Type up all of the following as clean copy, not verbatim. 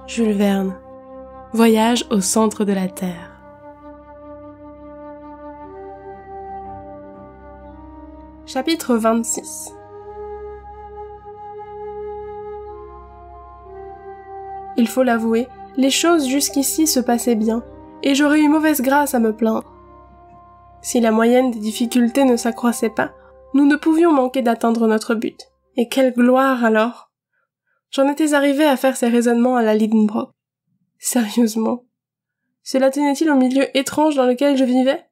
Jules Verne. Voyage au centre de la Terre. Chapitre 26. Il faut l'avouer, les choses jusqu'ici se passaient bien, et j'aurais eu mauvaise grâce à me plaindre. Si la moyenne des difficultés ne s'accroissait pas, nous ne pouvions manquer d'atteindre notre but. Et quelle gloire alors! J'en étais arrivé à faire ces raisonnements à la Lidenbrock. Sérieusement? Cela tenait-il au milieu étrange dans lequel je vivais?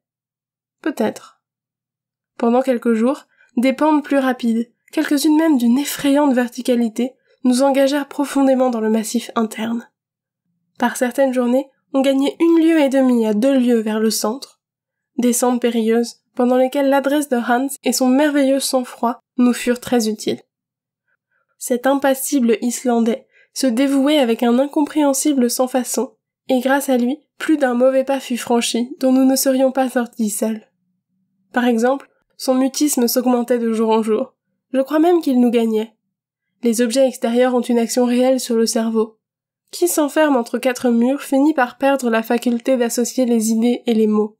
Peut-être. Pendant quelques jours, des pentes plus rapides, quelques-unes même d'une effrayante verticalité, nous engagèrent profondément dans le massif interne. Par certaines journées, on gagnait 1 lieue et demie à 2 lieues vers le centre. Descentes périlleuses, pendant lesquelles l'adresse de Hans et son merveilleux sang-froid nous furent très utiles. Cet impassible Islandais se dévouait avec un incompréhensible sans-façon, et grâce à lui, plus d'un mauvais pas fut franchi dont nous ne serions pas sortis seuls. Par exemple, son mutisme s'augmentait de jour en jour. Je crois même qu'il nous gagnait. Les objets extérieurs ont une action réelle sur le cerveau. Qui s'enferme entre 4 murs finit par perdre la faculté d'associer les idées et les mots.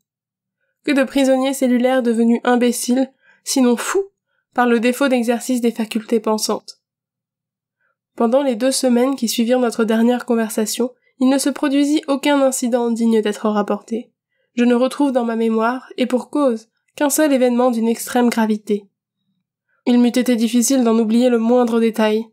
Que de prisonniers cellulaires devenus imbéciles, sinon fous, par le défaut d'exercice des facultés pensantes. Pendant les 2 semaines qui suivirent notre dernière conversation, il ne se produisit aucun incident digne d'être rapporté. Je ne retrouve dans ma mémoire, et pour cause, qu'un seul événement d'une extrême gravité. Il m'eût été difficile d'en oublier le moindre détail.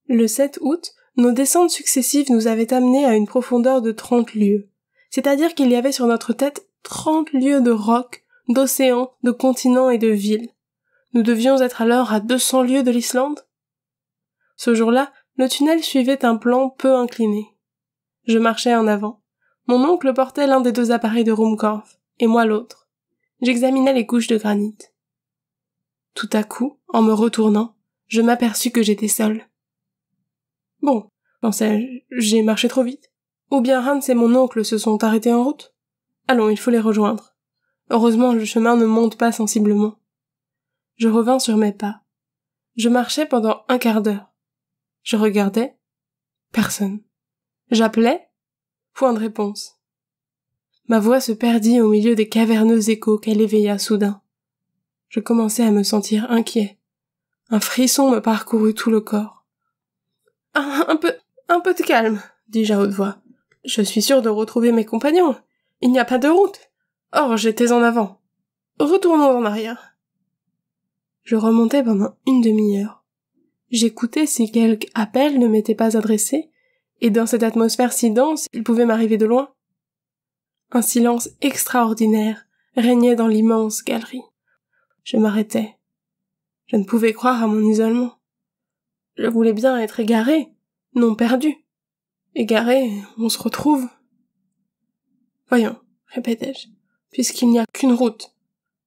Le 7 août, nos descentes successives nous avaient amenés à une profondeur de 30 lieues. C'est-à-dire qu'il y avait sur notre tête 30 lieues de rocs, d'océans, de continents et de villes. Nous devions être alors à 200 lieues de l'Islande? Ce jour-là, le tunnel suivait un plan peu incliné. Je marchais en avant. Mon oncle portait l'un des 2 appareils de Ruhmkorff, et moi l'autre. J'examinais les couches de granit. Tout à coup, en me retournant, je m'aperçus que j'étais seul. Bon, pensais-je, j'ai marché trop vite. Ou bien Hans et mon oncle se sont arrêtés en route. Allons, il faut les rejoindre. Heureusement, le chemin ne monte pas sensiblement. Je revins sur mes pas. Je marchais pendant 1 quart d'heure. Je regardais. Personne. J'appelais. Point de réponse. Ma voix se perdit au milieu des caverneux échos qu'elle éveilla soudain. Je commençais à me sentir inquiet. Un frisson me parcourut tout le corps. Un peu de calme, dis-je à haute voix. Je suis sûr de retrouver mes compagnons. Il n'y a pas de route. Or, j'étais en avant. Retournons en arrière. Je remontais pendant 1 demi-heure. J'écoutais si quelque appel ne m'était pas adressé, et dans cette atmosphère si dense, il pouvait m'arriver de loin. Un silence extraordinaire régnait dans l'immense galerie. Je m'arrêtais. Je ne pouvais croire à mon isolement. Je voulais bien être égaré, non perdu. Égaré, on se retrouve. Voyons, répétai-je, puisqu'il n'y a qu'une route,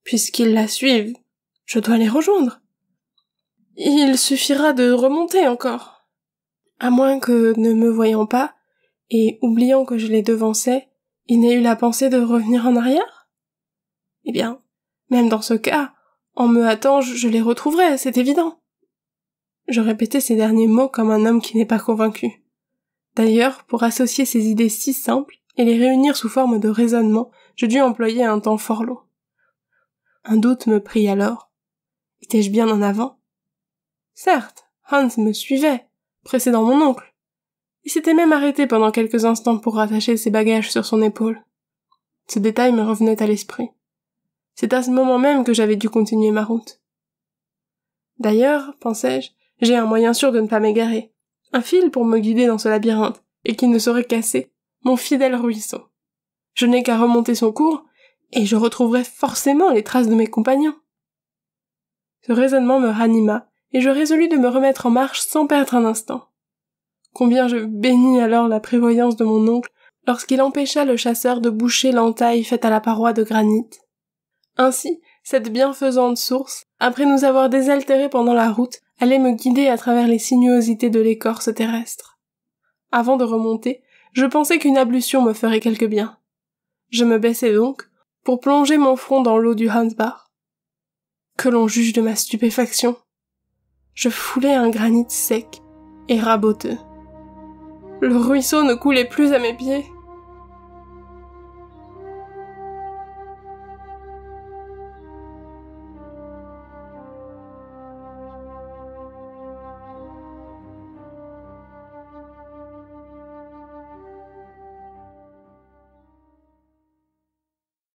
puisqu'ils la suivent, je dois les rejoindre. Il suffira de remonter encore. À moins que, ne me voyant pas, et oubliant que je les devançais, il n'ait eu la pensée de revenir en arrière? Eh bien, même dans ce cas, en me hâtant, je les retrouverai, c'est évident. Je répétais ces derniers mots comme un homme qui n'est pas convaincu. D'ailleurs, pour associer ces idées si simples, et les réunir sous forme de raisonnement, je dus employer un temps fort long. Un doute me prit alors. Étais-je bien en avant? Certes, Hans me suivait, précédant mon oncle. Il s'était même arrêté pendant quelques instants pour rattacher ses bagages sur son épaule. Ce détail me revenait à l'esprit. C'est à ce moment même que j'avais dû continuer ma route. D'ailleurs, pensais-je, j'ai un moyen sûr de ne pas m'égarer. Un fil pour me guider dans ce labyrinthe, et qui ne saurait casser, mon fidèle ruisseau. Je n'ai qu'à remonter son cours, et je retrouverai forcément les traces de mes compagnons. Ce raisonnement me ranima, et je résolus de me remettre en marche sans perdre un instant. Combien je bénis alors la prévoyance de mon oncle lorsqu'il empêcha le chasseur de boucher l'entaille faite à la paroi de granit. Ainsi, cette bienfaisante source, après nous avoir désaltérés pendant la route, allait me guider à travers les sinuosités de l'écorce terrestre. Avant de remonter, je pensais qu'une ablution me ferait quelque bien. Je me baissai donc, pour plonger mon front dans l'eau du Hansbach. Que l'on juge de ma stupéfaction. Je foulais un granit sec et raboteux. Le ruisseau ne coulait plus à mes pieds.